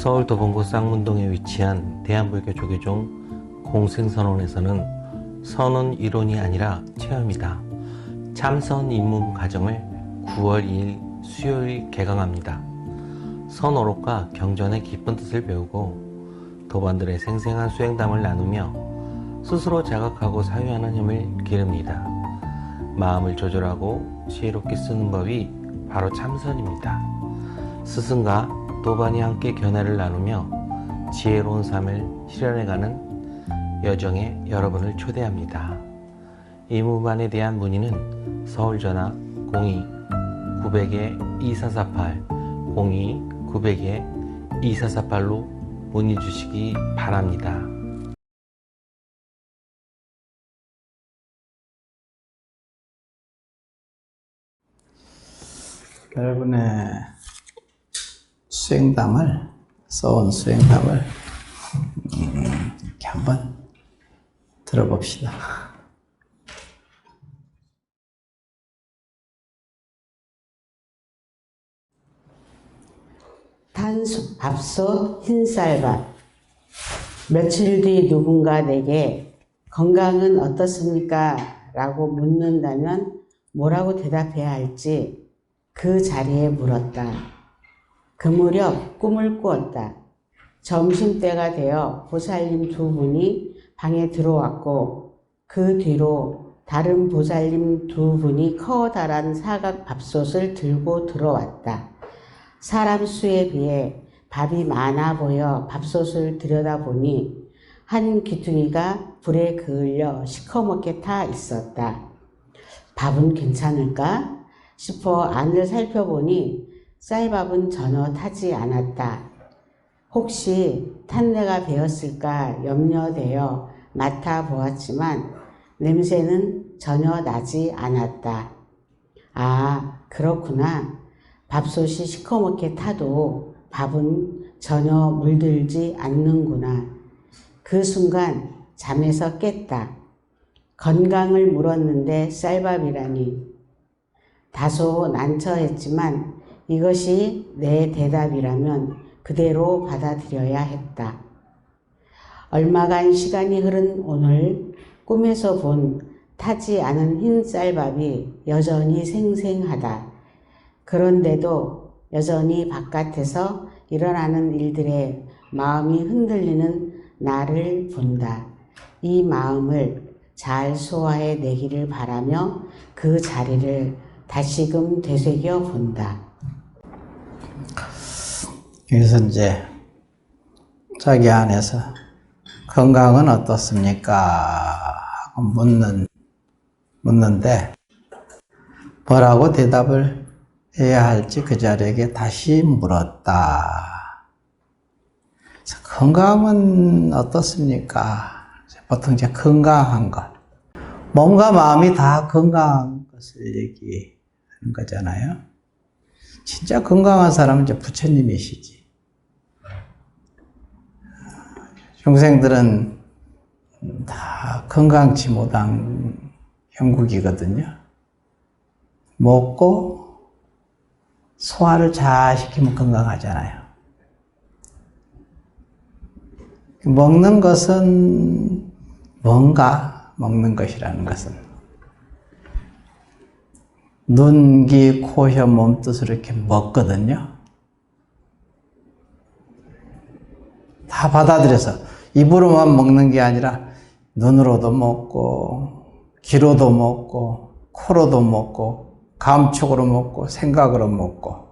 서울 도봉구 쌍문동에 위치한 대한불교 조계종 공생선원에서는 선언 이론이 아니라 체험이다. 참선 입문 과정을 9월 2일 수요일 개강합니다. 선어록과 경전의 깊은 뜻을 배우고 도반들의 생생한 수행담을 나누며 스스로 자각하고 사유하는 힘을 기릅니다. 마음을 조절하고 지혜롭게 쓰는 법이 바로 참선입니다. 스승과 도반이 함께 견해를 나누며 지혜로운 삶을 실현해가는 여정에 여러분을 초대합니다. 이 무반에 대한 문의는 서울전화 02-900-2448, 02-900-2448로 문의 주시기 바랍니다. 여러분의 써온 수행담을 이렇게 한번 들어봅시다. 탄수 밥솥 흰쌀밥. 며칠 뒤 누군가 내게 건강은 어떻습니까? 라고 묻는다면 뭐라고 대답해야 할지 그 자리에 물었다. 그 무렵 꿈을 꾸었다. 점심때가 되어 보살님 두 분이 방에 들어왔고 그 뒤로 다른 보살님 두 분이 커다란 사각 밥솥을 들고 들어왔다. 사람 수에 비해 밥이 많아 보여 밥솥을 들여다보니 한 귀퉁이가 불에 그을려 시커멓게 타 있었다. 밥은 괜찮을까 싶어 안을 살펴보니 쌀밥은 전혀 타지 않았다. 혹시 탄내가 배었을까 염려되어 맡아보았지만 냄새는 전혀 나지 않았다. 아, 그렇구나. 밥솥이 시커멓게 타도 밥은 전혀 물들지 않는구나. 그 순간 잠에서 깼다. 건강을 물었는데 쌀밥이라니. 다소 난처했지만 이것이 내 대답이라면 그대로 받아들여야 했다. 얼마간 시간이 흐른 오늘 꿈에서 본 타지 않은 흰 쌀밥이 여전히 생생하다. 그런데도 여전히 바깥에서 일어나는 일들에 마음이 흔들리는 나를 본다. 이 마음을 잘 소화해 내기를 바라며 그 자리를 다시금 되새겨 본다. 여기서 이제 자기 안에서 건강은 어떻습니까? 하고 묻는데 뭐라고 대답을 해야 할지 그 자리에게 다시 물었다. 건강은 어떻습니까? 보통 이제 건강한 것, 몸과 마음이 다 건강한 것을 얘기하는 거잖아요. 진짜 건강한 사람은 이제 부처님이시지. 중생들은 다 건강치 못한 형국이거든요. 먹고 소화를 잘 시키면 건강하잖아요. 먹는 것은 뭔가 먹는 것이라는 것은 눈, 귀, 코, 혀, 몸뜻으로 이렇게 먹거든요. 다 받아들여서 입으로만 먹는 게 아니라 눈으로도 먹고 귀로도 먹고 코로도 먹고 감촉으로 먹고 생각으로 먹고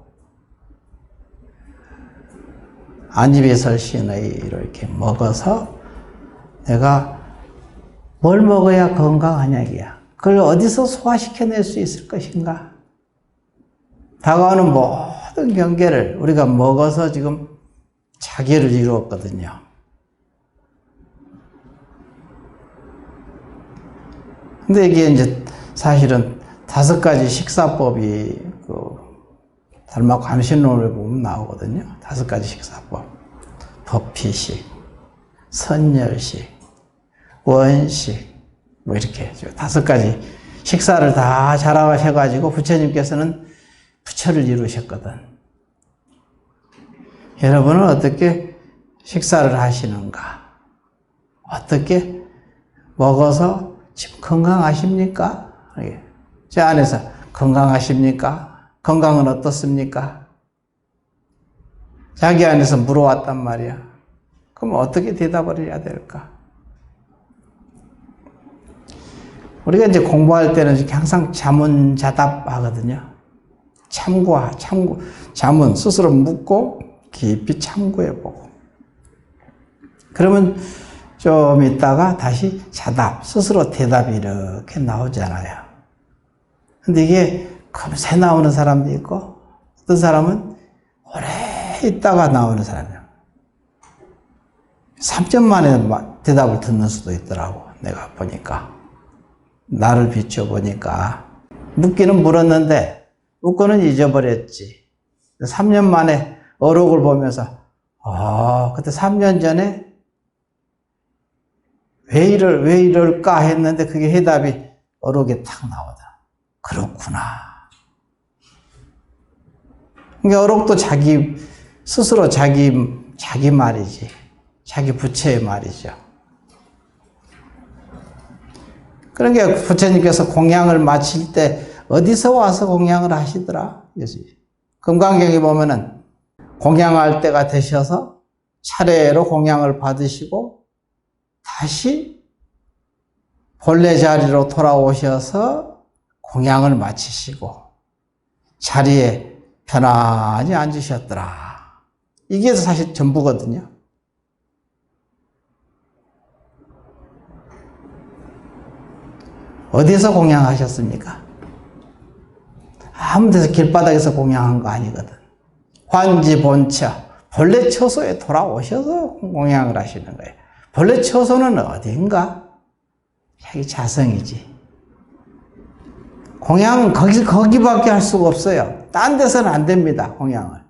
안입이설신의로 이렇게 먹어서 내가 뭘 먹어야 건강하냐 이게야. 그걸 어디서 소화시켜낼 수 있을 것인가? 다가오는 모든 경계를 우리가 먹어서 지금 자기를 이루었거든요. 근데 이게 이제 사실은 5가지 식사법이 달마 감신론을 보면 나오거든요. 5가지 식사법. 법피식, 선열식, 원식, 뭐 이렇게 5가지 식사를 다 잘하셔가지고 부처님께서는 부처를 이루셨거든. 여러분은 어떻게 식사를 하시는가? 어떻게 먹어서 지금 건강하십니까? 제 안에서 건강하십니까? 건강은 어떻습니까? 자기 안에서 물어왔단 말이야. 그럼 어떻게 대답을 해야 될까? 우리가 이제 공부할 때는 항상 자문자답 하거든요. 자문, 스스로 묻고 깊이 참고해보고. 그러면 좀 있다가 다시 자답, 스스로 대답이 이렇게 나오잖아요. 근데 이게 금세 나오는 사람도 있고, 어떤 사람은 오래 있다가 나오는 사람이에요. 3점 만에 대답을 듣는 수도 있더라고, 내가 보니까. 나를 비춰보니까. 묻기는 물었는데, 묻고는 잊어버렸지. 3년 만에 어록을 보면서, 그때 3년 전에 왜 이럴까 했는데 그게 해답이 어록에 탁 나오다. 그렇구나. 그러니까 어록도 스스로 자기 말이지. 자기 부처의 말이죠. 그러니까 부처님께서 공양을 마칠 때 어디서 와서 공양을 하시더라? 금강경에 보면은 공양할 때가 되셔서 차례로 공양을 받으시고 다시 본래 자리로 돌아오셔서 공양을 마치시고 자리에 편안히 앉으셨더라. 이게 사실 전부거든요. 어디서 공양하셨습니까? 아무 데서 길바닥에서 공양한 거 아니거든. 환지 본처, 본래 처소에 돌아오셔서 공양을 하시는 거예요. 본래 처소는 어딘가? 자기 자성이지. 공양은 거기밖에 할 수가 없어요. 딴 데서는 안 됩니다, 공양을.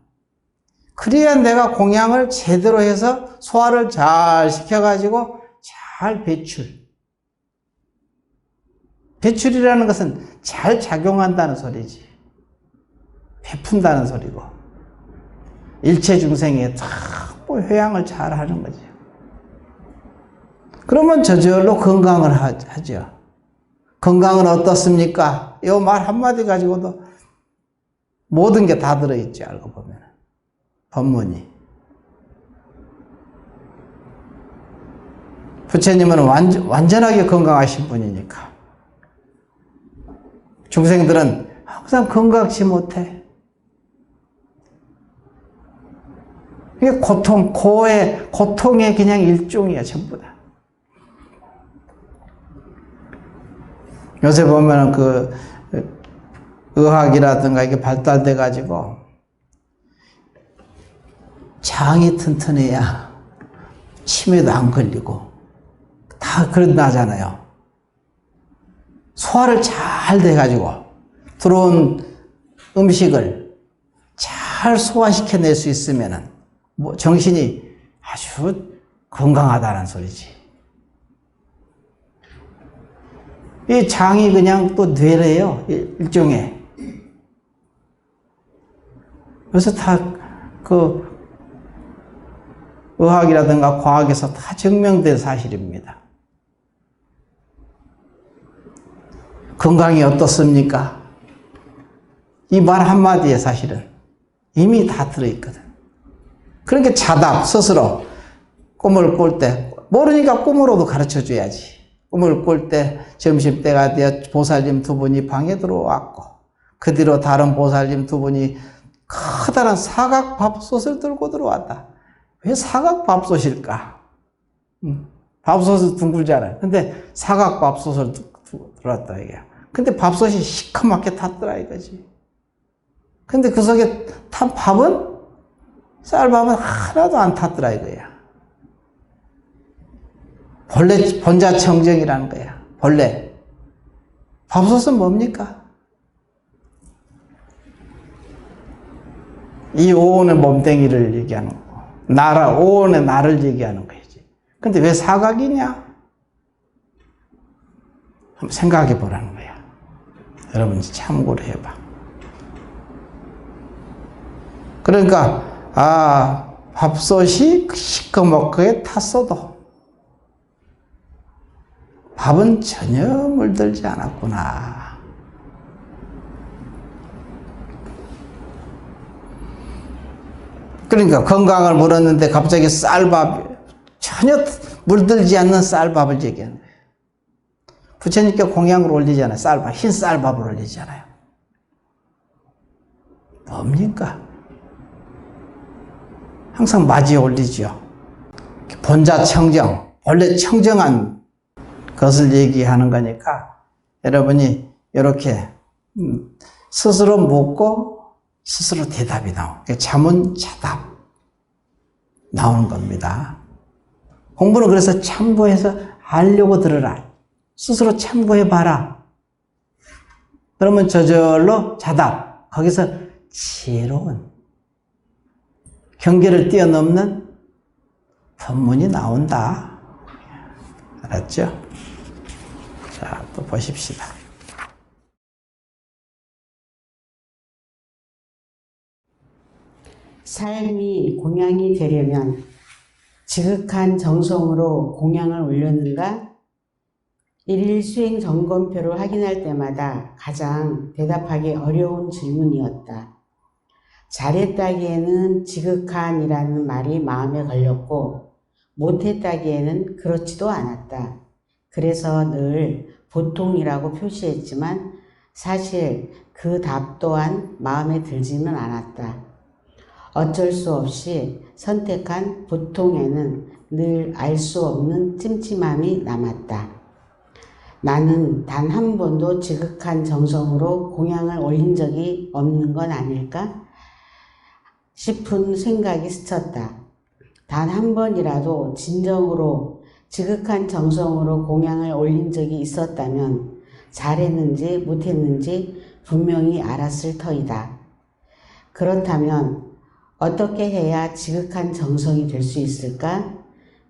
그래야 내가 공양을 제대로 해서 소화를 잘 시켜가지고 잘 배출이라는 것은 잘 작용한다는 소리지. 베푼다는 소리고. 일체 중생에 다 회양을 잘 하는 거지. 그러면 저절로 건강을 하죠. 건강은 어떻습니까? 이 말 한마디 가지고도 모든 게 다 들어있죠, 알고 보면. 법문이. 부처님은 완전하게 건강하신 분이니까. 중생들은 항상 건강치 못해. 이게 고통의 그냥 일종이야, 전부 다. 요새 보면은 의학이라든가 이게 발달돼 가지고 장이 튼튼해야 치매도 안 걸리고 다 그런다잖아요. 소화를 잘 돼 가지고 들어온 음식을 잘 소화시켜낼 수 있으면은 정신이 아주 건강하다는 소리지. 이 장이 그냥 또 뇌래요, 일종의. 그래서 다 의학이라든가 과학에서 다 증명된 사실입니다. 건강이 어떻습니까? 이 말 한마디에 사실은 이미 다 들어있거든. 그러니까 자답, 스스로 꿈을 꿀 때, 모르니까 꿈으로도 가르쳐 줘야지. 꿈을 꿀 때 점심때가 되어 보살님 두 분이 방에 들어왔고, 그 뒤로 다른 보살님 두 분이 커다란 사각밥솥을 들고 들어왔다. 왜 사각밥솥일까? 밥솥은 둥글잖아요. 근데 사각밥솥을 들어왔다, 이게. 근데 밥솥이 시커멓게 탔더라, 이거지. 근데 그 속에 탄 밥은, 쌀밥은 하나도 안 탔더라, 이거야. 본래 본자청정이라는 거야. 본래. 밥솥은 뭡니까? 이 오온의 몸뚱이를 얘기하는 거고, 오온의 나를 얘기하는 거지. 근데 왜 사각이냐? 한번 생각해 보라는 거야. 여러분 참고를 해봐. 그러니까 밥솥이 시커멓게 탔어도 밥은 전혀 물들지 않았구나. 그러니까 건강을 물었는데 갑자기 쌀밥, 전혀 물들지 않는 쌀밥을 얘기하는 거예요. 부처님께 공양을 올리잖아요. 쌀밥, 흰 쌀밥을 올리잖아요. 뭡니까? 항상 맞이에 올리죠. 본자 청정, 원래 청정한 것을 얘기하는 거니까 여러분이 이렇게 스스로 묻고 스스로 대답이 나오고 자문자답 나오는 겁니다. 공부는 그래서 참고해서 알려고 들으라. 스스로 참고해봐라. 그러면 저절로 자답, 거기서 지혜로운 경계를 뛰어넘는 법문이 나온다. 알았죠? 자, 또 보십시다. 삶이 공양이 되려면 지극한 정성으로 공양을 올렸는가? 일일 수행 점검표를 확인할 때마다 가장 대답하기 어려운 질문이었다. 잘했다기에는 지극한이라는 말이 마음에 걸렸고 못했다기에는 그렇지도 않았다. 그래서 늘 보통이라고 표시했지만 사실 그 답 또한 마음에 들지는 않았다. 어쩔 수 없이 선택한 보통에는 늘 알 수 없는 찜찜함이 남았다. 나는 단 한 번도 지극한 정성으로 공양을 올린 적이 없는 건 아닐까 싶은 생각이 스쳤다. 단 한 번이라도 진정으로 지극한 정성으로 공양을 올린 적이 있었다면 잘했는지 못했는지 분명히 알았을 터이다. 그렇다면 어떻게 해야 지극한 정성이 될 수 있을까?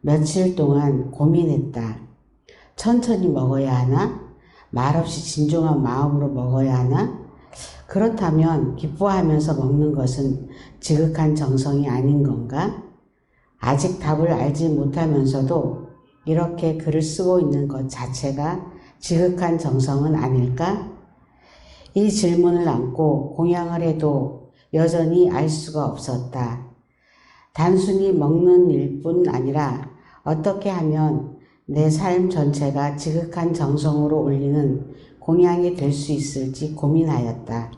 며칠 동안 고민했다. 천천히 먹어야 하나? 말없이 진중한 마음으로 먹어야 하나? 그렇다면 기뻐하면서 먹는 것은 지극한 정성이 아닌 건가? 아직 답을 알지 못하면서도 이렇게 글을 쓰고 있는 것 자체가 지극한 정성은 아닐까? 이 질문을 안고 공양을 해도 여전히 알 수가 없었다. 단순히 먹는 일뿐 아니라 어떻게 하면 내 삶 전체가 지극한 정성으로 올리는 공양이 될 수 있을지 고민하였다.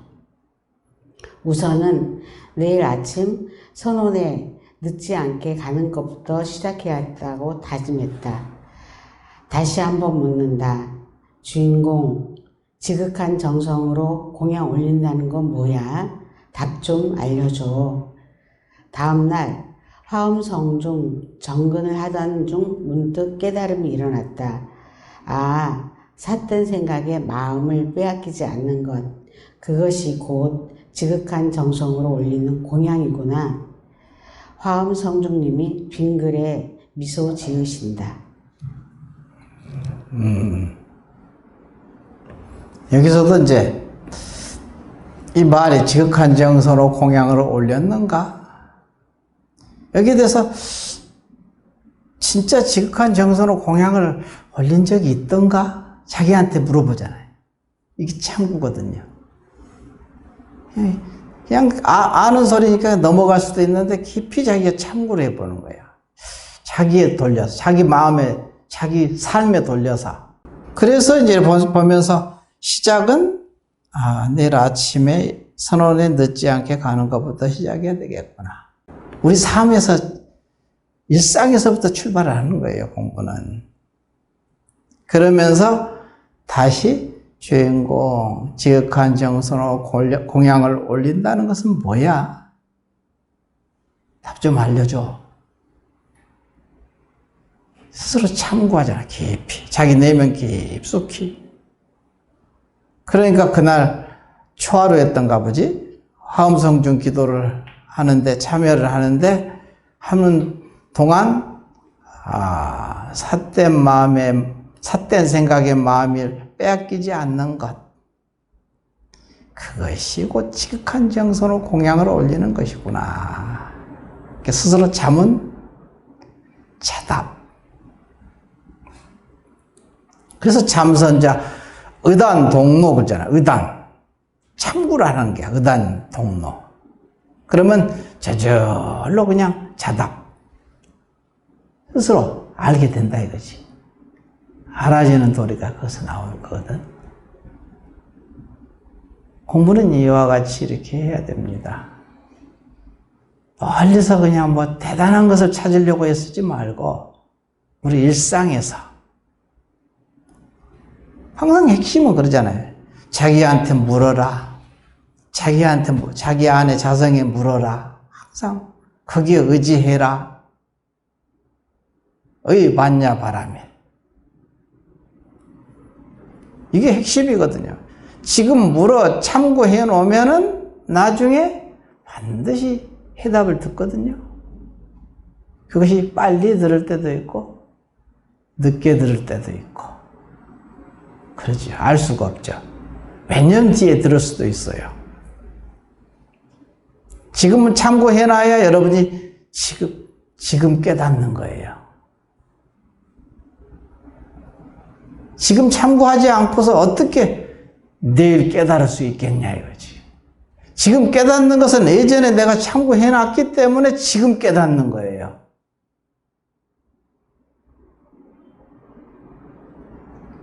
우선은 내일 아침 선원에 늦지 않게 가는 것부터 시작해야겠다고 다짐했다. 다시 한번 묻는다. 주인공, 지극한 정성으로 공양 올린다는 건 뭐야? 답 좀 알려줘. 다음날 화엄성중 정근을 하던 중 문득 깨달음이 일어났다. 아, 삿된 생각에 마음을 빼앗기지 않는 것. 그것이 곧 지극한 정성으로 올리는 공양이구나. 화엄성중님이 빙글에 미소 지으신다. 여기서도 이제 이 말이 지극한 정성으로 공양을 올렸는가? 여기에 대해서 진짜 지극한 정성으로 공양을 올린 적이 있던가? 자기한테 물어보잖아요. 이게 참구거든요. 그냥 아는 소리니까 넘어갈 수도 있는데 깊이 자기가 참고를 해보는 거야. 자기에 돌려서, 자기 마음에, 자기 삶에 돌려서. 그래서 이제 보면서 시작은 내일 아침에 선원에 늦지 않게 가는 것부터 시작해야 되겠구나. 우리 삶에서, 일상에서부터 출발을 하는 거예요, 공부는. 그러면서 다시 주인공, 지극한 정성으로 공양을 올린다는 것은 뭐야? 답 좀 알려줘. 스스로 참고하잖아, 깊이. 자기 내면 깊숙이. 그러니까 그날 초하루 했던가 보지? 화엄성중 기도를 하는데, 참여를 하는데, 하는 동안, 삿된 생각의 마음을 빼앗기지 않는 것. 그것이 곧 지극한 정성으로 공양을 올리는 것이구나. 스스로 잠은 자답. 그래서 참선자, 의단 동로 그러잖아. 의단. 참구라는 게 의단 동로. 그러면 저절로 그냥 자답. 스스로 알게 된다 이거지. 알아지는 도리가 거기서 나오는 거거든. 공부는 이와 같이 이렇게 해야 됩니다. 멀리서 그냥 뭐 대단한 것을 찾으려고 애쓰지 말고 우리 일상에서 항상 핵심은 그러잖아요. 자기한테 물어라. 자기 안에 자성에 물어라. 항상 거기에 의지해라. 의 받냐 바라며. 이게 핵심이거든요. 지금 물어 참고해 놓으면은 나중에 반드시 해답을 듣거든요. 그것이 빨리 들을 때도 있고 늦게 들을 때도 있고 그러죠. 알 수가 없죠. 몇 년 뒤에 들을 수도 있어요. 지금은 참고해놔야 여러분이 지금 깨닫는 거예요. 지금 참고하지 않고서 어떻게 내일 깨달을 수 있겠냐 이거지. 지금 깨닫는 것은 예전에 내가 참고해놨기 때문에 지금 깨닫는 거예요.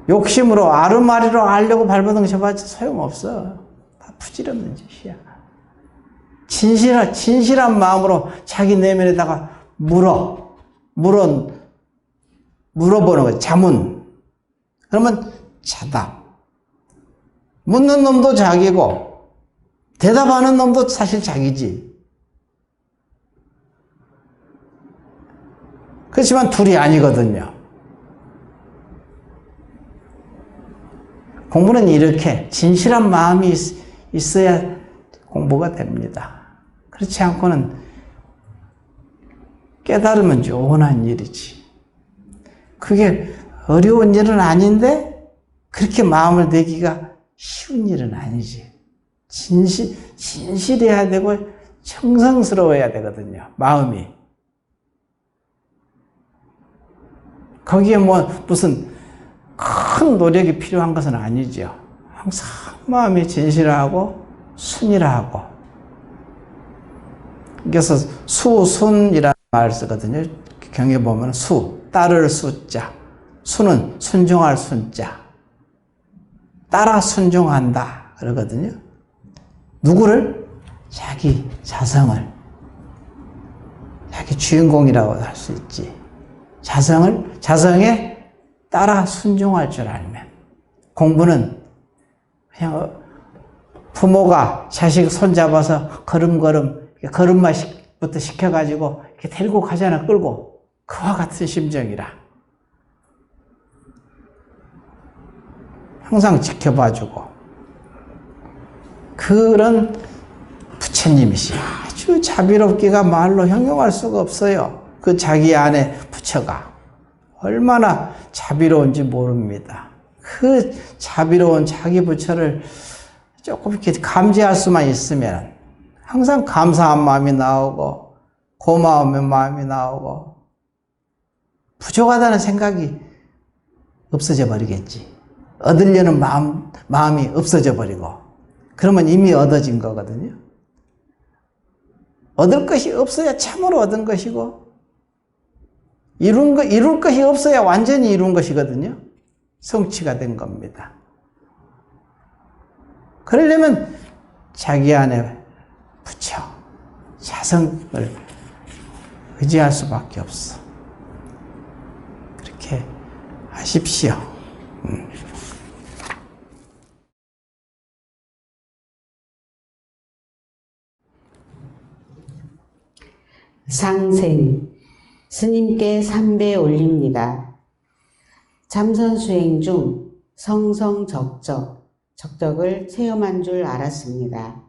욕심으로 아르마리로 알려고 발버둥쳐봤자 소용없어. 다 부질없는 짓이야. 진실한 마음으로 자기 내면에다가 물어보는 거지. 자문. 그러면 자답. 묻는 놈도 자기고 대답하는 놈도 사실 자기지. 그렇지만 둘이 아니거든요. 공부는 이렇게 진실한 마음이 있어야 공부가 됩니다. 그렇지 않고는 깨달으면 요원한 일이지. 그게 어려운 일은 아닌데 그렇게 마음을 내기가 쉬운 일은 아니지. 진실해야 되고 정성스러워야 되거든요. 마음이. 거기에 뭐 무슨 큰 노력이 필요한 것은 아니죠. 항상 마음이 진실하고 순이라고. 그래서 수순이라는 말을 쓰거든요. 경에 보면 따를 수자. 수는 순종할 순자. 따라 순종한다 그러거든요. 누구를? 자기 자성을. 자기 주인공이라고 할 수 있지. 자성에 따라 순종할 줄 알면. 공부는 그냥 부모가 자식 손잡아서 걸음마부터 시켜가지고 이렇게 데리고 가잖아, 끌고. 그와 같은 심정이라. 항상 지켜봐주고. 그런 부처님이시. 아주 자비롭기가 말로 형용할 수가 없어요. 그 자기 안에 부처가. 얼마나 자비로운지 모릅니다. 그 자비로운 자기 부처를 조금 이렇게 감지할 수만 있으면 항상 감사한 마음이 나오고 고마움의 마음이 나오고 부족하다는 생각이 없어져 버리겠지. 얻으려는 마음이 없어져 버리고 그러면 이미 얻어진 거거든요. 얻을 것이 없어야 참으로 얻은 것이고 이룰 것이 없어야 완전히 이룬 것이거든요. 성취가 된 겁니다. 그러려면 자기 안에 부처, 자성을 의지할 수밖에 없어. 그렇게 하십시오. 상생, 스님께 삼배 올립니다. 참선 수행 중 적적을 체험한 줄 알았습니다.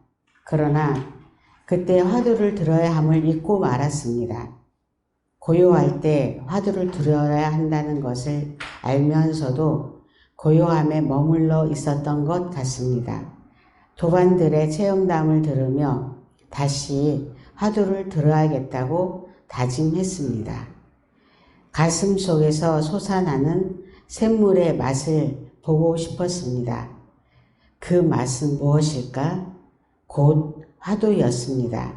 그러나 그때 화두를 들어야 함을 잊고 말았습니다. 고요할 때 화두를 들어야 한다는 것을 알면서도 고요함에 머물러 있었던 것 같습니다. 도반들의 체험담을 들으며 다시 화두를 들어야겠다고 다짐했습니다. 가슴 속에서 솟아나는 샘물의 맛을 보고 싶었습니다. 그 맛은 무엇일까? 곧 화두였습니다.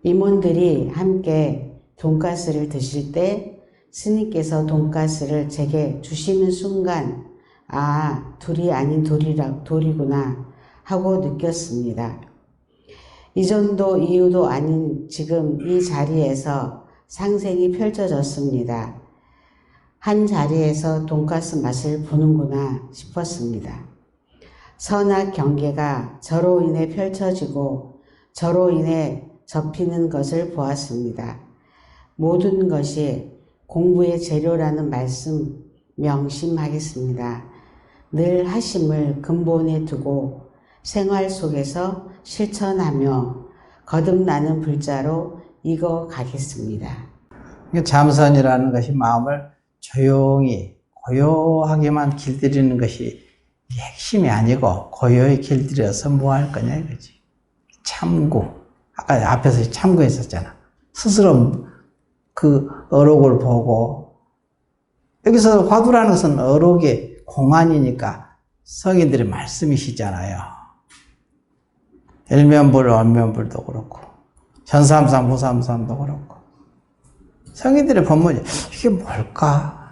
임원들이 함께 돈가스를 드실 때 스님께서 돈가스를 제게 주시는 순간 아, 둘이 아닌 돌이구나 하고 느꼈습니다. 이전도 이후도 아닌 지금 이 자리에서 상생이 펼쳐졌습니다. 한 자리에서 돈가스 맛을 보는구나 싶었습니다. 선악 경계가 저로 인해 펼쳐지고 저로 인해 접히는 것을 보았습니다. 모든 것이 공부의 재료라는 말씀 명심하겠습니다. 늘 하심을 근본에 두고 생활 속에서 실천하며 거듭나는 불자로 익어가겠습니다. 참선이라는 것이 마음을 조용히 고요하게만 길들이는 것이 핵심이 아니고 고요히 길들여서 뭐 할 거냐 이거지. 참고. 아까 앞에서 참고했었잖아. 스스로 그 어록을 보고 여기서 화두라는 것은 어록의 공안이니까 성인들의 말씀이시잖아요. 일면불, 원면불도 그렇고 현삼삼, 후삼삼도 그렇고 성인들의 법문이 이게 뭘까?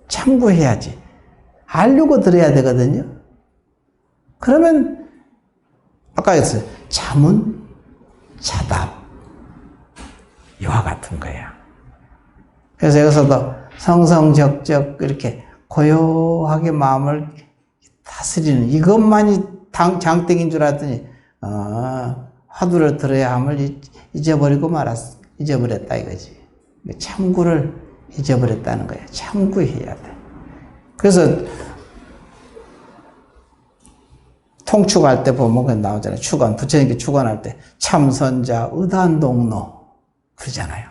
참고해야지. 알려고 들어야 되거든요. 그러면 아까 했어요. 참은 자답 이와 같은 거야. 그래서 여기서도 성성적적 이렇게 고요하게 마음을 다스리는 이것만이 장땡인 줄 알았더니 화두를 들어야 함을 잊어버리고 잊어버렸다 이거지. 참구를 잊어버렸다는 거야. 참구해야 돼. 그래서 통축할 때 보면 나오잖아요. 축원, 부처님께 축원할 때 참선자 의단동로 그러잖아요.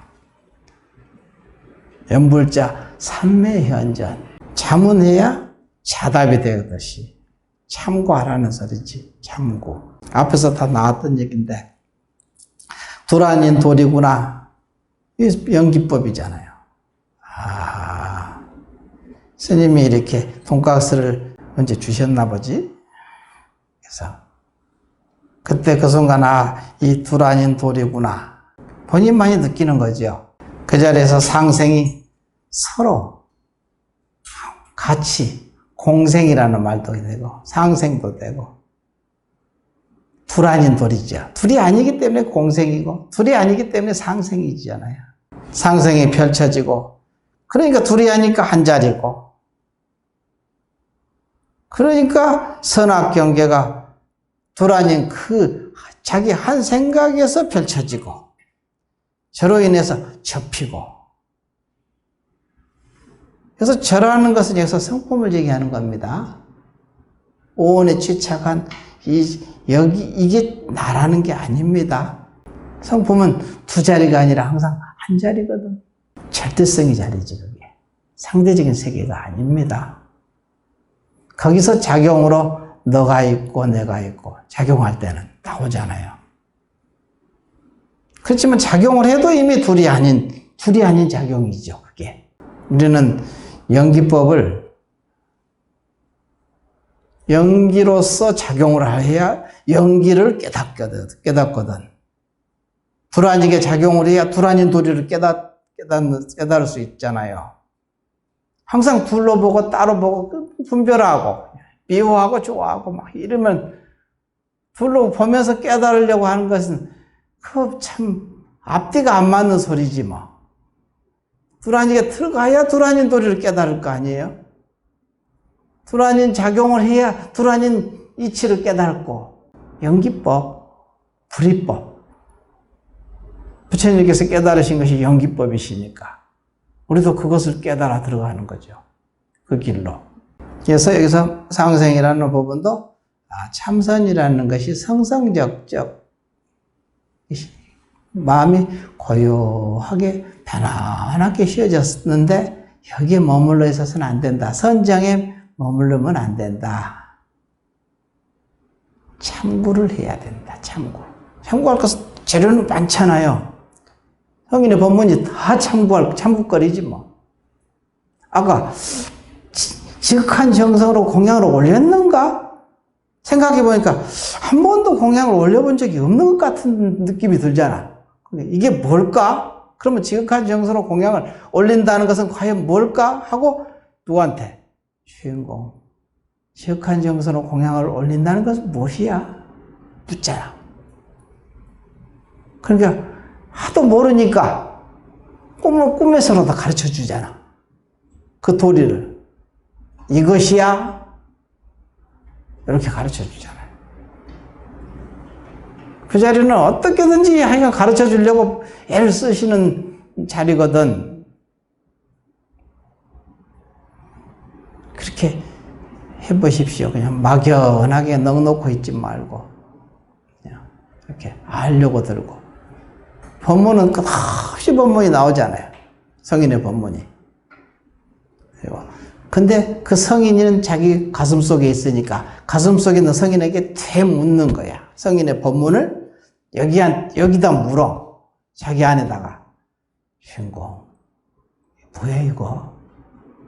연불자 삼매현전. 자문해야 자답이 되듯이 참고하라는 소리지. 참고. 앞에서 다 나왔던 얘기인데 둘 아닌 돌이구나. 이 연기법이잖아요. 스님이 이렇게 돈가스를 언제 주셨나 보지? 그래서 그때 그 순간 이 둘 아닌 돌이구나. 본인만이 느끼는 거죠. 그 자리에서 상생이 서로 같이 공생이라는 말도 되고 상생도 되고 둘 아닌 돌이죠. 둘이 아니기 때문에 공생이고 둘이 아니기 때문에 상생이잖아요. 상생이 펼쳐지고 그러니까 둘이 아니까 한 자리고 그러니까 선악경계가 둘 아닌 그 자기 한 생각에서 펼쳐지고 저로 인해서 접히고 그래서 저라는 것은 여기서 성품을 얘기하는 겁니다. 오온에 취착한 이게 나라는 게 아닙니다. 성품은 두 자리가 아니라 항상 한 자리거든. 절대성의 자리지 그게. 상대적인 세계가 아닙니다. 거기서 작용으로 너가 있고 내가 있고 작용할 때는 나오잖아요. 그렇지만 작용을 해도 이미 둘이 아닌 작용이죠 그게. 우리는 연기법을 연기로서 작용을 해야 연기를 깨닫거든. 둘 아니게 작용을 해야 둘 아닌 도리를 깨달을 수 있잖아요. 항상 둘로 보고 따로 보고 분별하고 미워하고 좋아하고 막 이러면 둘로 보면서 깨달으려고 하는 것은 그 참 앞뒤가 안 맞는 소리지 뭐. 둘 아니게 들어가야 둘 아닌 도리를 깨달을 거 아니에요? 둘 아닌 작용을 해야 둘 아닌 이치를 깨닫고 연기법, 불이법 부처님께서 깨달으신 것이 연기법이시니까 우리도 그것을 깨달아 들어가는 거죠. 그 길로. 그래서 여기서 상생이라는 부분도 참선이라는 것이 성성적적 마음이 고요하게 편안하게 쉬어졌는데 여기에 머물러 있어서는 안 된다. 선정에 머무르면 안 된다. 참고를 해야 된다. 참고할 것은 재료는 많잖아요. 성인의 법문이 다 참고거리지 뭐. 아까 지극한 정성으로 공양을 올렸는가? 생각해보니까 한 번도 공양을 올려본 적이 없는 것 같은 느낌이 들잖아. 이게 뭘까? 그러면 지극한 정성으로 공양을 올린다는 것은 과연 뭘까? 하고 누구한테? 주인공. 지극한 정성으로 공양을 올린다는 것은 무엇이야? 묻잖아. 그러니까 하도 모르니까 꿈에서라도 가르쳐 주잖아. 그 도리를. 이것이야? 이렇게 가르쳐 주잖아요. 그 자리는 어떻게든지 하여간 가르쳐 주려고 애를 쓰시는 자리거든. 그렇게 해보십시오. 그냥 막연하게 넉놓고 있지 말고. 그냥 이렇게 하려고 들고. 법문은 끝없이 법문이 나오잖아요. 성인의 법문이. 근데 그 성인은 자기 가슴 속에 있으니까 가슴 속에 있는 성인에게 되묻는 거야. 성인의 법문을 여기다 물어. 자기 안에다가. 주인공, 뭐야 이거?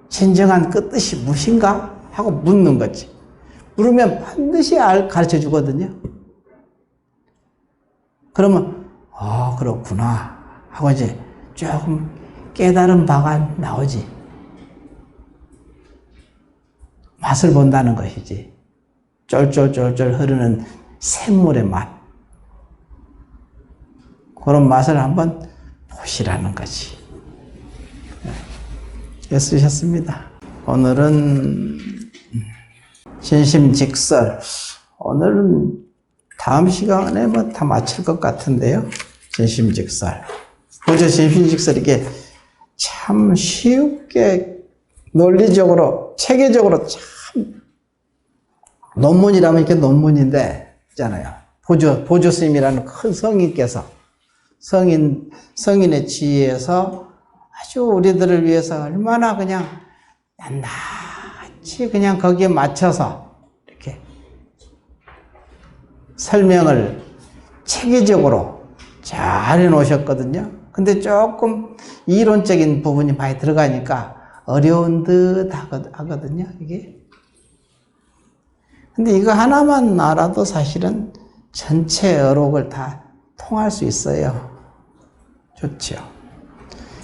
진정한 끝뜻이 무엇인가? 하고 묻는 거지. 물으면 반드시 가르쳐 주거든요. 그러면 그렇구나 하고 이제 조금 깨달은 바가 나오지. 맛을 본다는 것이지. 쫄쫄쫄쫄 흐르는 샘물의 맛. 그런 맛을 한번 보시라는 거지. 애쓰셨습니다. 오늘은 진심직설. 오늘은 다음 시간에 뭐 다 마칠 것 같은데요. 진심직설. 보죠, 진심직설 이게 참 쉽게 논리적으로, 체계적으로 참 논문이라면 이게 논문인데 있잖아요. 보조 스님이라는 큰 성인께서 성인의 지혜에서 아주 우리들을 위해서 얼마나 그냥 낱낱이 그냥 거기에 맞춰서 이렇게 설명을 체계적으로 잘 해놓으셨거든요. 근데 조금 이론적인 부분이 많이 들어가니까 어려운 듯 하거든요, 이게. 근데 이거 하나만 알아도 사실은 전체 어록을 다 통할 수 있어요. 좋죠.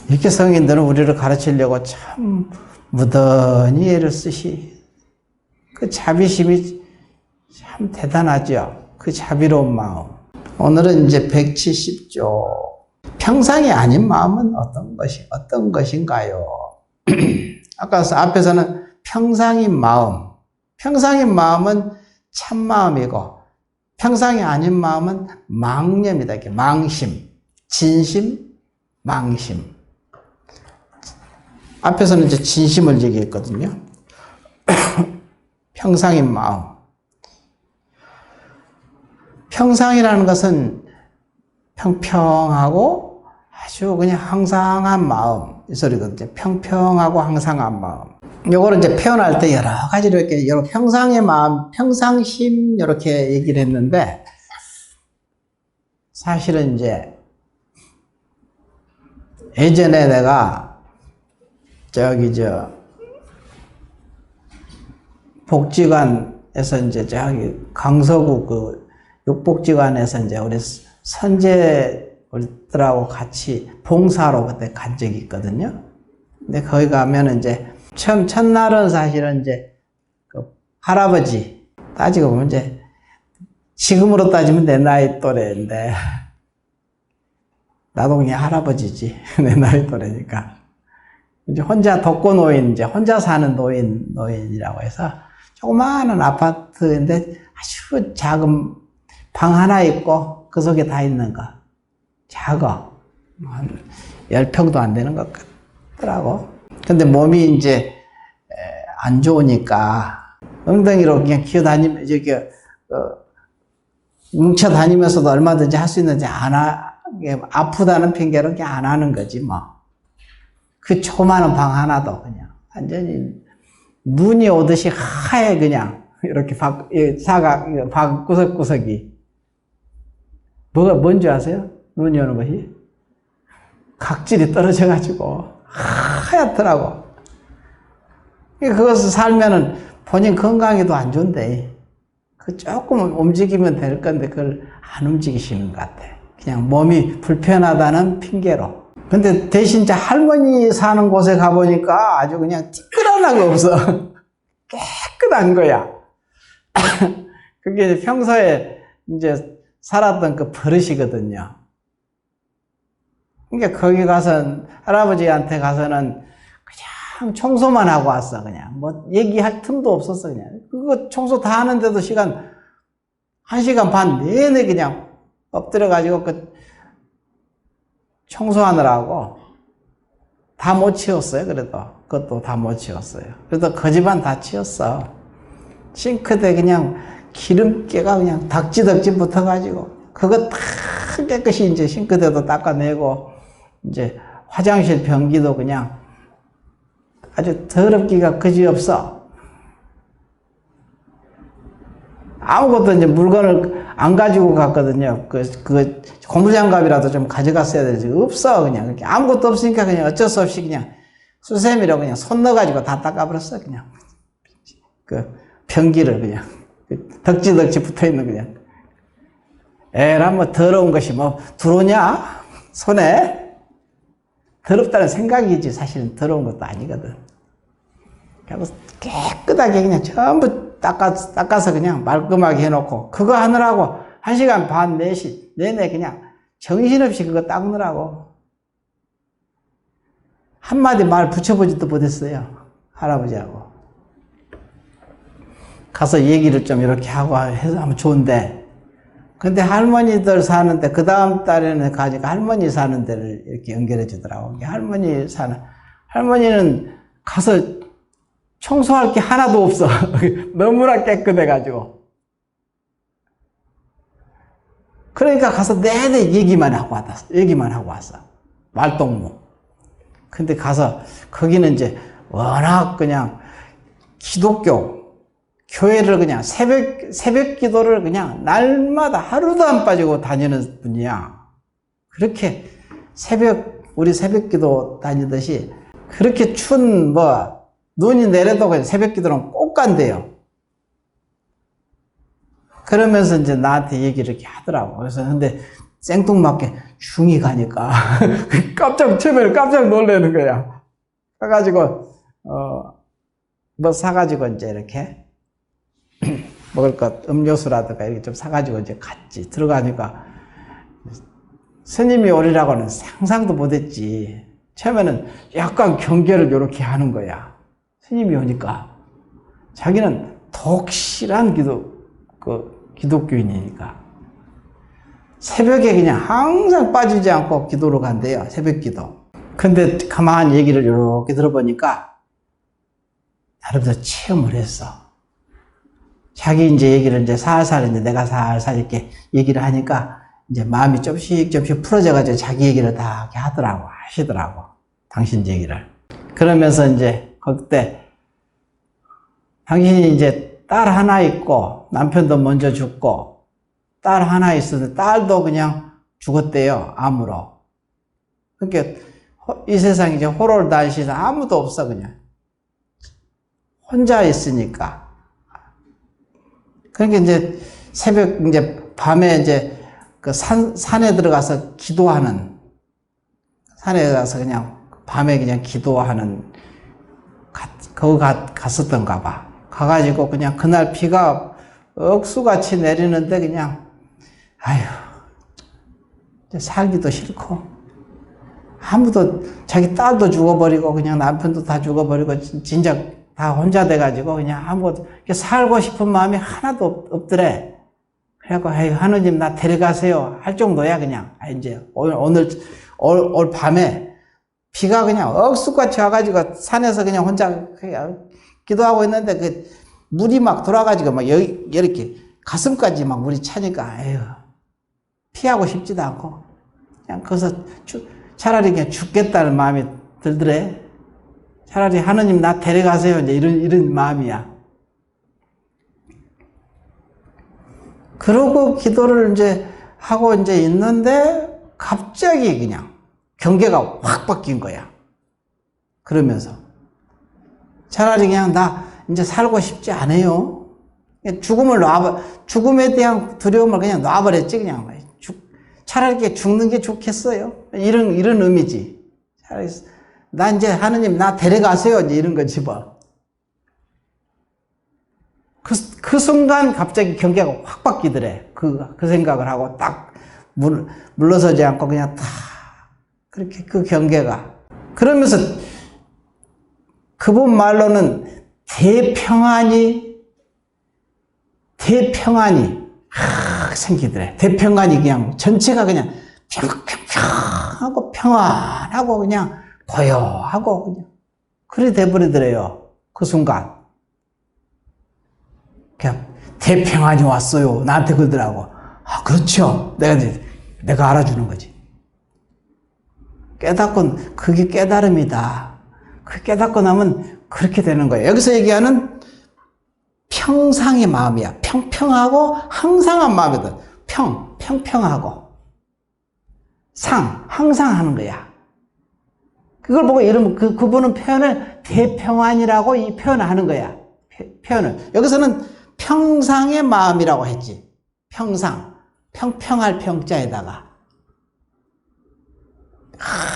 이렇게 성인들은 우리를 가르치려고 참 무던히 애를 쓰시. 그 자비심이 참 대단하죠. 그 자비로운 마음. 오늘은 이제 170조. 평상이 아닌 마음은 어떤 것인가요? 아까 앞에서는 평상인 마음. 평상인 마음은 참마음이고, 평상이 아닌 마음은 망념이다. 이렇게 망심, 진심, 망심. 앞에서는 이제 진심을 얘기했거든요. 평상인 마음. 평상이라는 것은 평평하고 아주 그냥 항상한 마음. 이 소리거든요. 평평하고 항상한 마음. 요거를 이제 표현할 때 여러 가지로 이렇게 평상의 마음, 평상심 이렇게 얘기를 했는데 사실은 이제 예전에 내가 복지관에서 이제 강서구 그 육복지관에서 이제 우리 선제들하고 같이 봉사로 그때 간 적이 있거든요. 근데 거기 가면은 이제 첫날은 사실은 이제 그 할아버지 따지고 보면 이제 지금으로 따지면 내 나이 또래인데 나도 그냥 할아버지지. 내 나이 또래니까. 이제 혼자 독거노인, 이제 혼자 사는 노인이라고 해서 조그마한 아파트인데 아주 작은 방 하나 있고 그 속에 다 있는 거. 작아. 한 10평도 안 되는 것 같더라고. 근데 몸이 이제 안 좋으니까 엉덩이로 그냥 뭉쳐 다니면서도 얼마든지 할 수 있는지 아프다는 핑계로 그냥 안 하는 거지 뭐. 그 조그마한 방 하나도 그냥 완전히 눈이 오듯이 하얘 그냥 이렇게 방 구석구석이. 뭐가 뭔지 아세요? 눈이 오는 것이? 각질이 떨어져가지고 하얗더라고. 그것을 살면은 본인 건강에도 안 좋은데, 그 조금 움직이면 될 건데 그걸 안 움직이시는 것 같아. 그냥 몸이 불편하다는 핑계로. 근데 대신 이제 할머니 사는 곳에 가보니까 아주 그냥 티끌하나가 없어. 깨끗한 거야. 그게 평소에 이제 살았던 그 버릇이거든요. 그러니까 거기 가서, 할아버지한테 가서는 그냥 청소만 하고 왔어, 그냥. 뭐, 얘기할 틈도 없었어, 그냥. 그거 청소 다 하는데도 시간, 1시간 반 내내 그냥 엎드려가지고 그 청소하느라고 다 못 치웠어요, 그래도. 그것도 다 못 치웠어요. 그래도 그 집안 다 치웠어. 싱크대 그냥 기름기가 그냥 덕지덕지 붙어가지고, 그거 다 깨끗이 이제 싱크대도 닦아내고, 이제 화장실 변기도 그냥 아주 더럽기가 그지없어. 아무것도 이제 물건을 안 가지고 갔거든요. 그 고무장갑이라도 좀 가져갔어야 되지. 없어, 그냥. 이렇게 아무것도 없으니까 그냥 어쩔 수 없이 그냥 수세미로 그냥 손 넣어가지고 다 닦아버렸어, 그냥. 그 변기를 그냥. 덕지덕지 붙어 있는 그냥. 에라, 뭐 더러운 것이 뭐 들어오냐? 손에? 더럽다는 생각이지 사실은 더러운 것도 아니거든. 그래서 깨끗하게 그냥 전부 닦아서 그냥 말끔하게 해놓고 그거 하느라고 1시간 반 내내 그냥 정신없이 그거 닦느라고 한마디 말 붙여보지도 못했어요. 할아버지하고. 가서 얘기를 좀 이렇게 하고 해서 하면 좋은데, 근데 할머니들 사는데 그 다음 달에는 가니까 할머니 사는 데를 이렇게 연결해 주더라고. 할머니는 가서 청소할 게 하나도 없어. 너무나 깨끗해가지고. 그러니까 가서 내내 얘기만 하고 왔어. 말동무. 근데 가서 거기는 이제 워낙 그냥 기독교 교회를 그냥 새벽 기도를 그냥 날마다 하루도 안 빠지고 다니는 분이야. 그렇게 우리 새벽 기도 다니듯이 그렇게 눈이 내려도 그냥 새벽 기도는 꼭 간대요. 그러면서 이제 나한테 얘기를 이렇게 하더라고. 그래서 근데 생뚱맞게 중이 가니까 처음에 깜짝 놀라는 거야. 가가지고, 뭐 사가지고 이제 이렇게 먹을 것, 음료수라든가 이렇게 좀 사가지고 이제 갔지. 들어가니까 스님이 오리라고는 상상도 못했지. 처음에는 약간 경계를 이렇게 하는 거야. 스님이 오니까 자기는 독실한 기독교인이니까 새벽에 그냥 항상 빠지지 않고 기도로 간대요. 새벽 기도. 근데 가만히 얘기를 이렇게 들어보니까 나름대로 체험을 했어. 자기 이제 얘기를 이제 살살 이제 내가 살살 이렇게 얘기를 하니까 이제 마음이 조금씩 풀어져가지고 자기 얘기를 다 하시더라고. 당신 얘기를. 그러면서 이제 그때 당신이 이제 딸 하나 있고 남편도 먼저 죽고 딸 하나 있었는데 딸도 그냥 죽었대요. 암으로. 그러니까 이 세상에 이제 호롤단시서 아무도 없어 그냥. 혼자 있으니까. 그러니까 이제 새벽 이제 밤에 이제 그 산에 들어가서 기도하는, 산에 가서 그냥 밤에 그냥 기도하는, 거기 갔었던가 봐. 가가지고 그냥 그날 비가 억수같이 내리는데 그냥, 살기도 싫고, 아무도, 자기 딸도 죽어버리고, 그냥 남편도 다 죽어버리고, 진짜 다 혼자 돼가지고, 그냥 아무것도, 살고 싶은 마음이 하나도 없더래. 그래갖고, 하느님 나 데려가세요. 할 정도야, 그냥. 이제, 올 밤에, 비가 그냥 억수같이 와가지고, 산에서 그냥 혼자 기도하고 있는데, 그, 물이 막 돌아가지고, 막 이렇게 가슴까지 막 물이 차니까, 피하고 싶지도 않고, 그냥 거기서 차라리 그냥 죽겠다는 마음이 들더래. 차라리 하느님 나 데려가세요. 이제 이런 마음이야. 그러고 기도를 이제 하고 이제 있는데 갑자기 그냥 경계가 확 바뀐 거야. 그러면서 차라리 그냥 나 이제 살고 싶지 않아요. 죽음에 대한 두려움을 그냥 놔버렸지, 그냥. 차라리 이렇게 죽는 게 좋겠어요. 이런 의미지. 차라리, 나 이제 하느님, 나 데려가세요. 이제 이런 거지, 뭐. 그 순간 갑자기 경계가 확 바뀌더래. 그 생각을 하고 딱 물러서지 않고 그냥 딱, 그렇게 그 경계가. 그러면서 그분 말로는 대평안이 생기더래. 대평안이 그냥 전체가 그냥 평평하고 평안하고 그냥 고요하고 그냥 그래 돼버리더래요. 그 순간. 그냥 대평안이 왔어요. 나한테 그러더라고. 아, 그렇죠. 내가 알아주는 거지. 깨닫고 그게 깨달음이다. 그 깨닫고 나면 그렇게 되는 거예요. 여기서 얘기하는 평상의 마음이야. 평평하고 항상한 마음이거든. 평평하고 항상 하는 거야. 그걸 보고 이러면 그분은 표현을 대평안이라고 이 표현을 하는 거야. 표현을. 여기서는 평상의 마음이라고 했지. 평평할 평자에다가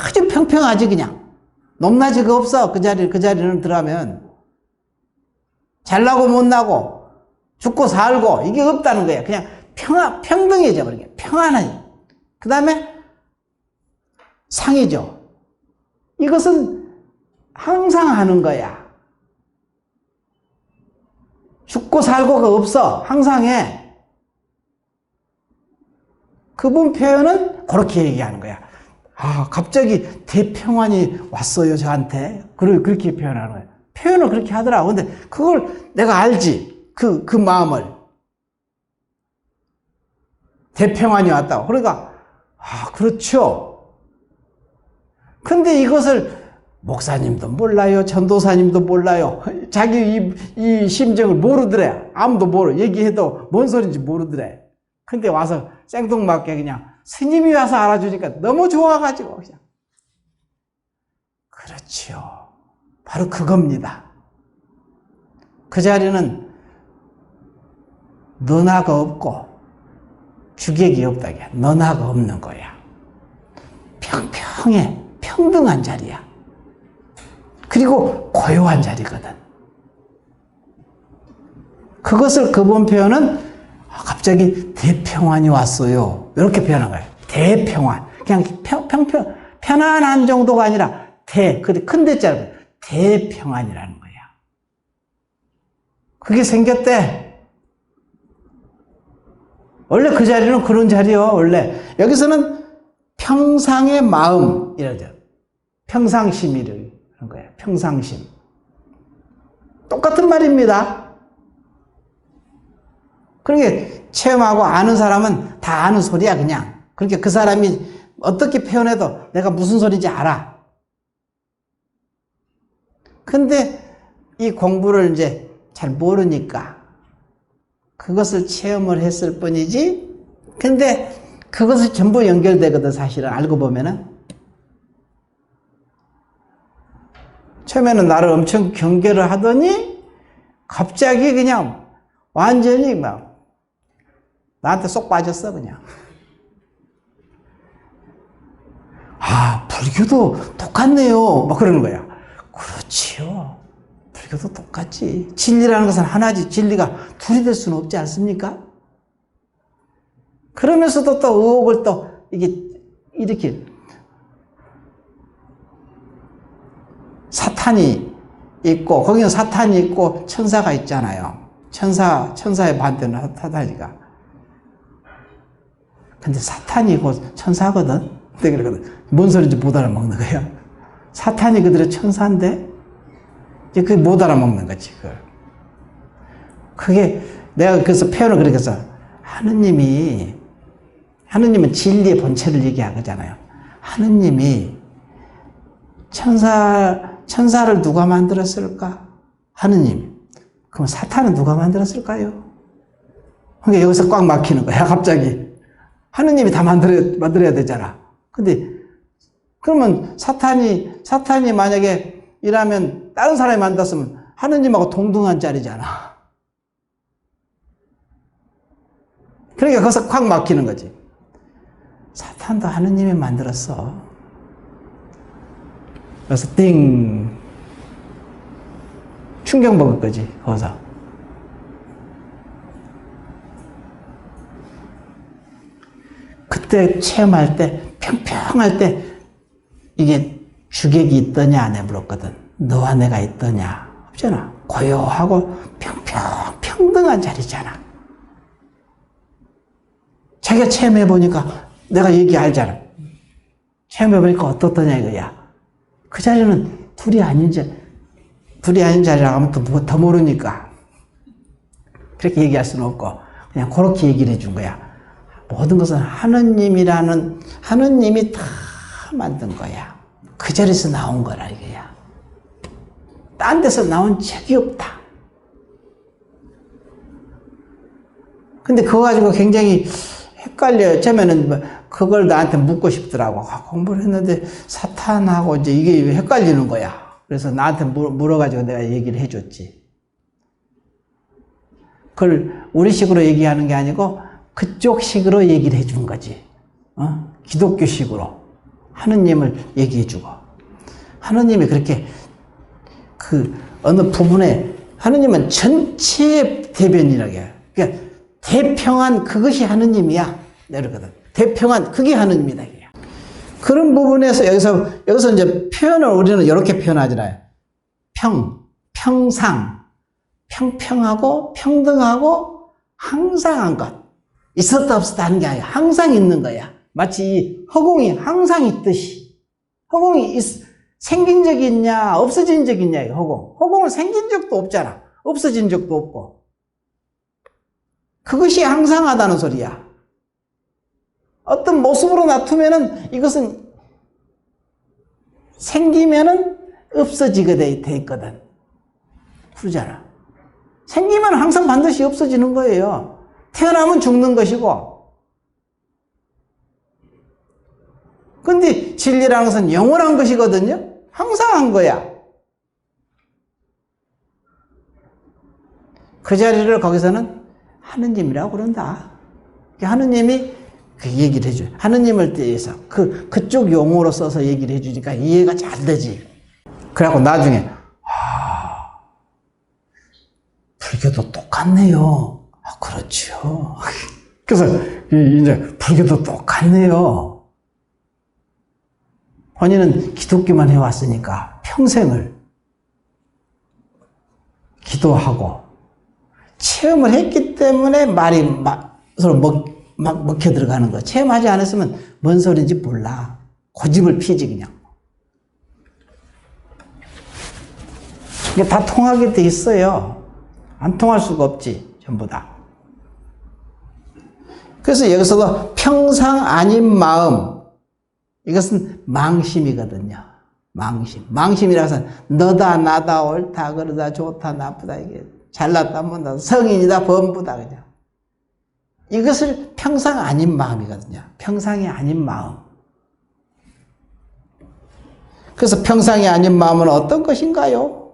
아주 평평하지 그냥. 높낮이가 없어. 그 자리는 들어가면 잘나고 못나고 죽고 살고 이게 없다는 거야. 그냥 평등해져 버린 거야. 평안하지. 그 다음에 상이죠. 이것은 항상 하는 거야. 죽고 살고가 없어. 항상 해. 그분 표현은 그렇게 얘기하는 거야. 아, 갑자기 대평안이 왔어요, 저한테. 그렇게 표현하는 거야. 표현을 그렇게 하더라고. 근데 그걸 내가 알지. 그 마음을. 대평안이 왔다고. 그러니까, 아, 그렇죠. 근데 이것을 목사님도 몰라요. 전도사님도 몰라요. 자기 이 심정을 모르더래. 아무도 얘기해도 뭔 소리인지 모르더래. 근데 와서 생뚱맞게 그냥 스님이 와서 알아주니까 너무 좋아가지고 그냥. 그렇지요. 바로 그겁니다. 그 자리는 너나가 없고 주객이 없다. 너나가 없는 거야. 평평해. 평등한 자리야. 그리고 고요한 자리거든. 그것을 그분 표현은 갑자기 대평안이 왔어요. 이렇게 표현한 거예요. 대평안. 그냥 편안한 정도가 아니라 큰 대자로 대평안이라는 거야. 그게 생겼대. 원래 그 자리는 그런 자리요. 원래 여기서는 평상의 마음 이러죠. 평상심이라는 거예요. 평상심. 똑같은 말입니다. 그러니까 체험하고 아는 사람은 다 아는 소리야 그냥. 그러니까 그 사람이 어떻게 표현해도 내가 무슨 소리인지 알아. 근데 이 공부를 이제 잘 모르니까 그것을 체험을 했을 뿐이지. 근데 그것이 전부 연결되거든 사실은 알고 보면은. 처음에는 나를 엄청 경계를 하더니 갑자기 그냥 완전히 막 나한테 쏙 빠졌어 그냥. 아, 불교도 똑같네요 막 그러는 거야. 그렇지요. 불교도 똑같지. 진리라는 것은 하나지. 진리가 둘이 될 수는 없지 않습니까? 그러면서도 또 의혹을 또 이렇게 사탄이 있고 거기는 사탄이 있고 천사가 있잖아요. 천사의 반대는 사탄이가. 근데 사탄이고 천사거든. 근데 그러거든. 뭔 소리인지 못 알아먹는 거야. 사탄이 그들의 천사인데 이제 그게 못 알아먹는 거지. 그게 내가 그래서 표현을 그렇게 해서 하느님은 진리의 본체를 얘기하잖아요. 하느님이 천사를 누가 만들었을까? 하느님. 그럼 사탄은 누가 만들었을까요? 그러니까 여기서 꽉 막히는 거야, 갑자기. 하느님이 다 만들어야 되잖아. 근데 그러면 사탄이 만약에 일하면 다른 사람이 만들었으면 하느님하고 동등한 자리잖아. 그러니까 거기서 콱 막히는 거지. 사탄도 하느님이 만들었어. 그래서 띵 충격 먹을 거지. 거기서. 그때 체험할 때 평평할 때 이게 주객이 있더냐 안 해물었거든. 너와 내가 있더냐 없잖아. 고요하고 평등한 자리잖아. 자기가 체험해보니까 내가 얘기 알잖아. 체험해보니까 어떻더냐 이거야. 그 자리는 둘이 아닌 자리라고 하면 더 모르니까 그렇게 얘기할 수는 없고 그냥 그렇게 얘기를 해준 거야. 모든 것은 하느님이 다 만든 거야. 그 자리에서 나온 거라 이거야. 딴 데서 나온 적이 없다. 근데 그거 가지고 굉장히 헷갈려요. 처음에는 그걸 나한테 묻고 싶더라고. 공부를 했는데 사탄하고 이제 이게 헷갈리는 거야. 그래서 나한테 물어가지고 내가 얘기를 해줬지. 그걸 우리식으로 얘기하는 게 아니고 그쪽 식으로 얘기를 해준 거지. 기독교식으로. 하느님을 얘기해주고. 하느님이 그렇게 어느 부분에 하느님은 전체의 대변이라고 해요. 그러니까 대평안 그것이 하느님이야. 이러거든. 대평안 그게 하느님이다. 그런 부분에서 여기서 이제 표현을 우리는 이렇게 표현하잖아요. 평상, 평평하고 평등하고 항상한 것. 있었다 없었다 하는 게 아니야. 항상 있는 거야. 마치 이 허공이 항상 있듯이. 허공이 생긴 적이 있냐 없어진 적이 있냐 이 허공은 생긴 적도 없잖아. 없어진 적도 없고. 그것이 항상하다는 소리야. 어떤 모습으로 놔두면은 이것은 생기면은 없어지게 돼 있거든. 그러잖아. 생기면 항상 반드시 없어지는 거예요. 태어나면 죽는 것이고. 근데 진리라는 것은 영원한 것이거든요. 항상한 거야. 그 자리를 거기서는 하느님이라고 그런다. 하느님이 그 얘기를 해줘요. 하느님을 대해서 그쪽 용어로 써서 얘기를 해주니까 이해가 잘 되지. 그래갖고 나중에 불교도 똑같네요. 그렇죠. 그래서 이제 불교도 똑같네요. 본인은 기독교만 해왔으니까 평생을 기도하고 체험을 했기 때문에 말이 서로 먹혀 들어가는 거. 체험하지 않았으면 뭔 소리인지 몰라. 고집을 피지 그냥. 이게 다 통하게 돼 있어요. 안 통할 수가 없지. 전부 다. 그래서 여기서도 평상 아닌 마음. 이것은 망심이거든요. 망심이라고 해서 너다 나다 옳다 그러다 좋다 나쁘다 이게 잘났다 못났다 성인이다 범부다 그냥. 이것을 평상 아닌 마음이거든요. 평상이 아닌 마음. 그래서 평상이 아닌 마음은 어떤 것인가요?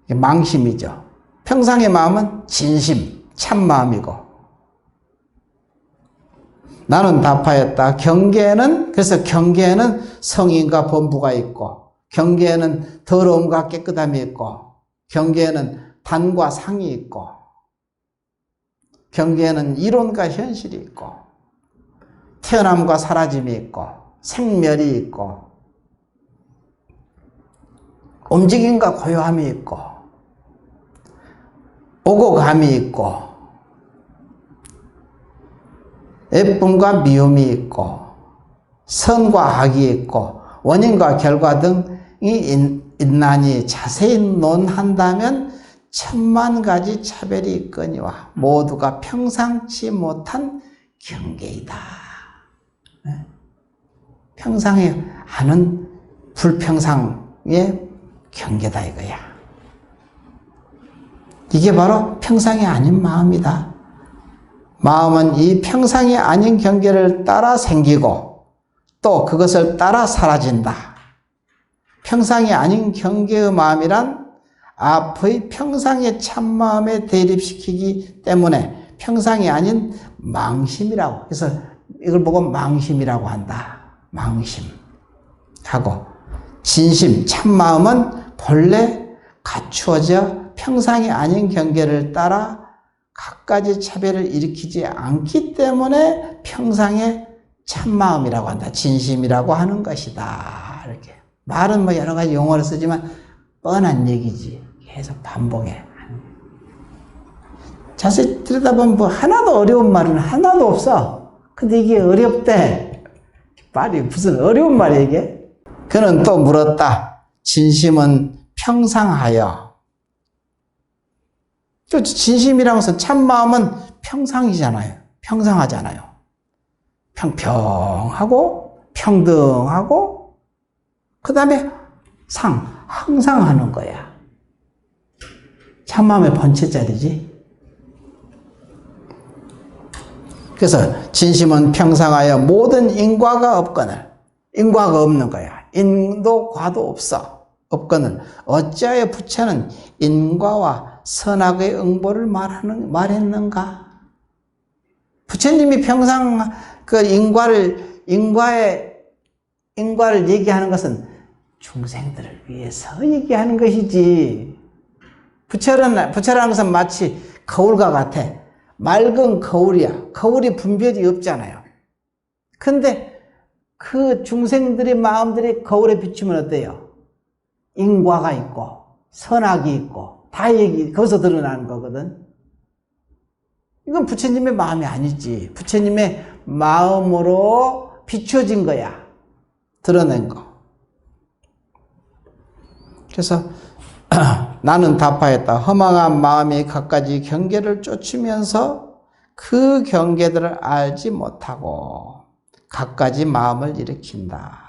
망심이죠. 평상의 마음은 진심, 참마음이고. 나는 답하였다. 그래서 경계에는 성인과 범부가 있고, 경계에는 더러움과 깨끗함이 있고, 경계에는 단과 상이 있고, 경계에는 이론과 현실이 있고, 태어남과 사라짐이 있고, 생멸이 있고, 움직임과 고요함이 있고, 오고 감이 있고, 예쁨과 미움이 있고, 선과 악이 있고, 원인과 결과 등이 있나니 자세히 논한다면 천만 가지 차별이 있거니와 모두가 평상치 못한 경계이다. 평상에 하는 불평상의 경계다 이거야. 이게 바로 평상이 아닌 마음이다. 마음은 이 평상이 아닌 경계를 따라 생기고 또 그것을 따라 사라진다. 평상이 아닌 경계의 마음이란 앞의 평상의 참마음에 대립시키기 때문에 평상이 아닌 망심이라고. 그래서 이걸 보고 망심이라고 한다. 망심. 하고 진심, 참마음은 본래 갖추어져 평상이 아닌 경계를 따라 갖가지 차별을 일으키지 않기 때문에 평상의 참마음이라고 한다. 진심이라고 하는 것이다. 이렇게. 말은 뭐 여러 가지 용어를 쓰지만 뻔한 얘기지. 계속 반복해. 자세히 들여다보면 뭐 하나도 어려운 말은 하나도 없어. 근데 이게 어렵대. 말이 무슨 어려운 말이야 이게? 그는 또 물었다. 진심은 평상하여. 진심이라는 것은 참마음은 평상이잖아요. 평상하잖아요. 평평하고 평등하고 그 다음에 항상 하는 거야. 참마음의 번째짜리지. 그래서 진심은 평상하여 모든 인과가 없거늘. 인과가 없는 거야. 인도 과도 없어. 없거늘 어찌하여 부처는 인과와 선악의 응보를 말했는가? 부처님이 평상 그 인과를 얘기하는 것은 중생들을 위해서 얘기하는 것이지. 부처라는 것은 마치 거울과 같아. 맑은 거울이야. 거울이 분별이 없잖아요. 근데 그 중생들의 마음들이 거울에 비추면 어때요? 인과가 있고 선악이 있고 다 거기서 드러나는 거거든. 이건 부처님의 마음이 아니지. 부처님의 마음으로 비춰진 거야. 드러낸 거. 그래서 나는 답하였다. 허망한 마음이 갖가지 경계를 쫓으면서 그 경계들을 알지 못하고 갖가지 마음을 일으킨다.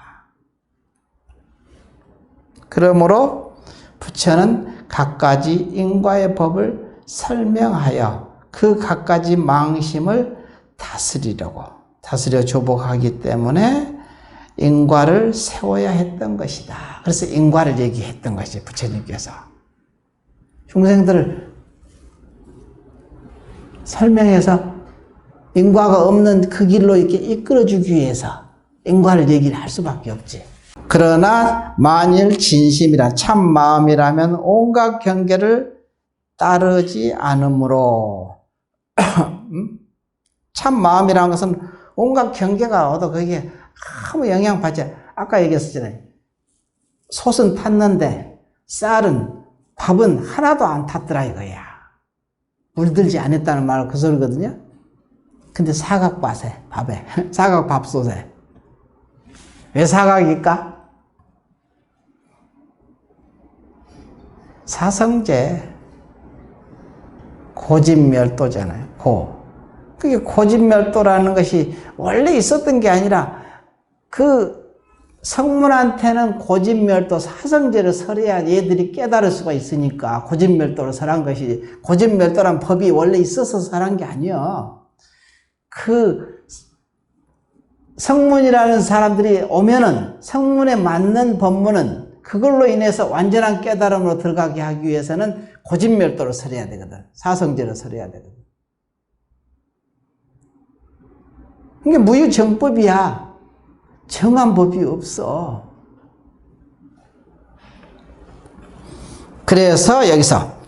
그러므로 부처는 갖가지 인과의 법을 설명하여 그 갖가지 망심을 다스려 조복하기 때문에 인과를 세워야 했던 것이다. 그래서 인과를 얘기했던 것이 부처님께서 중생들을 설명해서 인과가 없는 그 길로 이렇게 이끌어주기 위해서 인과를 얘기를 할 수밖에 없지. 그러나 만일 진심이라 참마음이라면 온갖 경계를 따르지 않으므로 참마음이라는 것은 온갖 경계가 얻어 거기에 아무 영향받지 않아. 아까 얘기했었잖아요. 솥은 탔는데 쌀은 밥은 하나도 안 탔더라 이거야. 물들지 않았다는 말 그 소리거든요. 근데 사각밥에 사각밥솥에 왜 사각일까? 사성제 고진멸도잖아요. 그게 고진멸도라는 것이 원래 있었던 게 아니라 그 성문한테는 고진멸도 사성제를 설해야 얘들이 깨달을 수가 있으니까 고진멸도를 설한 것이, 고진멸도란 법이 원래 있어서 설한 게 아니야. 그 성문이라는 사람들이 오면은 성문에 맞는 법문은 그걸로 인해서 완전한 깨달음으로 들어가게 하기 위해서는 고진멸도를 설해야 되거든. 사성제를 설해야 되거든. 이게 무유정법이야. 정한 법이 없어. 그래서 여기서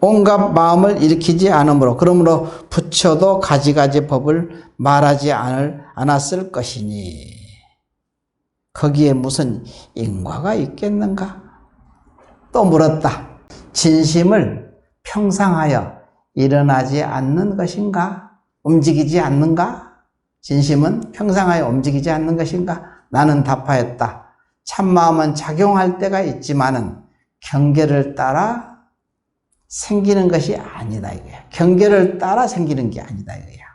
온갖 마음을 일으키지 않으므로, 그러므로 부처도 가지가지 법을 말하지 않았을 것이니 거기에 무슨 인과가 있겠는가? 또 물었다. 진심을 평상하여 일어나지 않는 것인가? 움직이지 않는가? 진심은 평상하여 움직이지 않는 것인가? 나는 답하였다. 참마음은 작용할 때가 있지만은 경계를 따라 생기는 것이 아니다 이거야. 경계를 따라 생기는 게 아니다 이거야.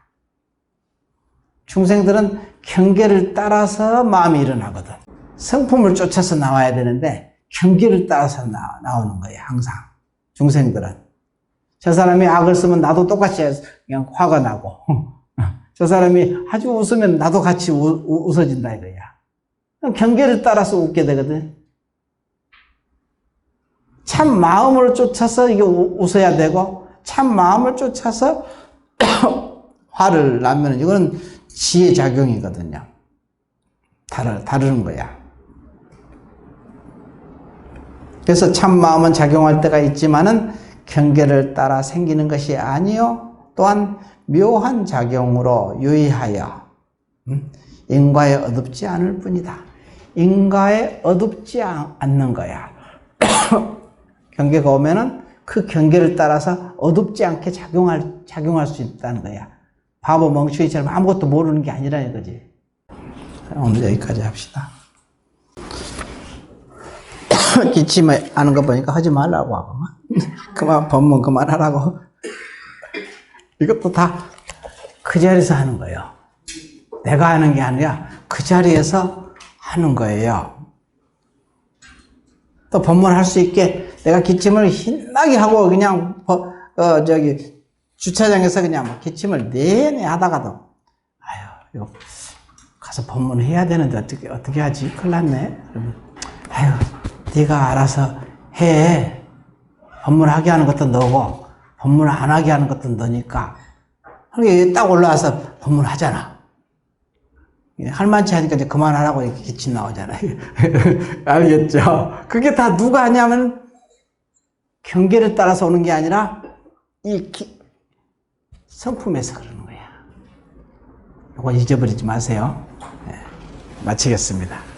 중생들은 경계를 따라서 마음이 일어나거든. 성품을 쫓아서 나와야 되는데 경계를 따라서 나오는 거야 항상. 중생들은 저 사람이 악을 쓰면 나도 똑같이 그냥 화가 나고 저 사람이 아주 웃으면 나도 같이 웃어진다 이거야. 경계를 따라서 웃게 되거든. 참 마음을 쫓아서 이게 웃어야 되고 참 마음을 쫓아서 화를 나면 이거는 지혜 작용이거든요. 다르는 거야. 그래서 참 마음은 작용할 때가 있지만은 경계를 따라 생기는 것이 아니요 또한 묘한 작용으로 유의하여 인과에 어둡지 않을 뿐이다. 인과에 어둡지 않는 거야. 경계가 오면은 그 경계를 따라서 어둡지 않게 작용할 수 있다는 거야. 바보 멍청이처럼 아무것도 모르는 게 아니라 이거지. 오늘 여기까지 합시다. 기침을 하는 거 보니까 하지 말라고 하고 그만 법문 그만하라고. 이것도 다 그 자리에서 하는 거예요. 내가 하는 게 아니라 그 자리에서 하는 거예요. 또 법문할 수 있게 내가 기침을 신나게 하고 그냥 주차장에서 그냥 기침을 내내 하다가도 아유 이거 가서 법문해야 되는데 어떻게 하지? 큰일 났네. 아유 네가 알아서 해. 법문하게 하는 것도 너고 법문 안 하게 하는 것도 너니까. 그러니까 딱 올라와서 법문하잖아. 할만치 하니까 이제 그만하라고 이렇게 기침 나오잖아요. 알겠죠? 그게 다 누가 하냐면 경계를 따라서 오는 게 아니라 이 성품에서 그러는 거야. 이거 잊어버리지 마세요. 네, 마치겠습니다.